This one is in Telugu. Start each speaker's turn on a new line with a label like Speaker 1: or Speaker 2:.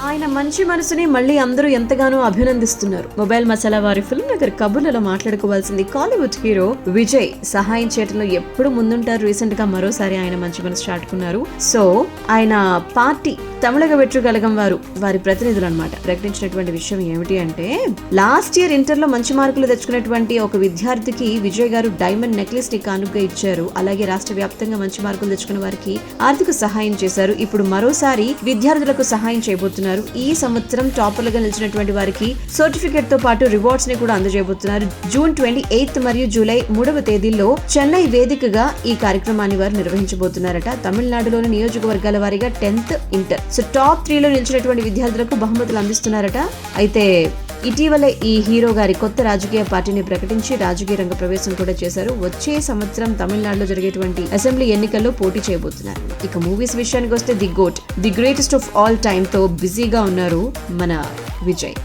Speaker 1: ఆయన మంచి మనసుని మళ్ళీ అందరూ ఎంతగానో అభినందిస్తున్నారు. మొబైల్ మసాలా వారి ఫిల్మ్ నగర్ కబుర్లలో మాట్లాడుకోవాల్సింది కాలీవుడ్ హీరో విజయ్. సహాయం చేయడంలో ఎప్పుడు ముందుంటారు. రీసెంట్ గా మరోసారి ఆయన మంచి మనసు చాటుకున్నారు. సో ఆయన పార్టీ తమిళగ వెట్రు కలగం వారి ప్రతినిధులు అన్నమాట ప్రకటించినటువంటి విషయం ఏమిటి అంటే, లాస్ట్ ఇయర్ ఇంటర్ లో మంచి మార్కులు తెచ్చుకున్నటువంటి ఒక విద్యార్థికి విజయ్ గారు డైమండ్ నెక్లెస్ ని కానుకగా ఇచ్చారు. అలాగే రాష్ట్ర వ్యాప్తంగా మంచి మార్కులు తెచ్చుకున్న వారికి ఆర్థిక సహాయం చేశారు. ఇప్పుడు మరోసారి విద్యార్థులకు సహాయం చేయబోతున్నారు. ఈ సంవత్సరం టాపర్లుగా నిలిచినటువంటి వారికి సర్టిఫికేట్ తో పాటు రివార్డ్స్ ని కూడా అందజేయబోతున్నారు. జూన్ 28 మరియు జూలై 3వ తేదీల్లో చెన్నై వేదికగా ఈ కార్యక్రమాన్ని వారు నిర్వహించబోతున్నారట. తమిళనాడులోని నియోజకవర్గాల వారీగా 10th ఇంటర్ సో టాప్ 3లో నిలిచినటువంటి విద్యార్థులకు బహుమతులు అందిస్తున్నారట. అయితే ఇటీవలే ఈ హీరో గారి కొత్త రాజకీయ పార్టీని ప్రకటించి రాజకీయ రంగ ప్రవేశం కూడా చేశారు. వచ్చే సంవత్సరం తమిళనాడులో జరిగేటువంటి అసెంబ్లీ ఎన్నికల్లో పోటీ చేయబోతున్నారు. ఇక మూవీస్ విషయానికి వస్తే the greatest of all time తో బిజీగా ఉన్నారు మన విజయ్.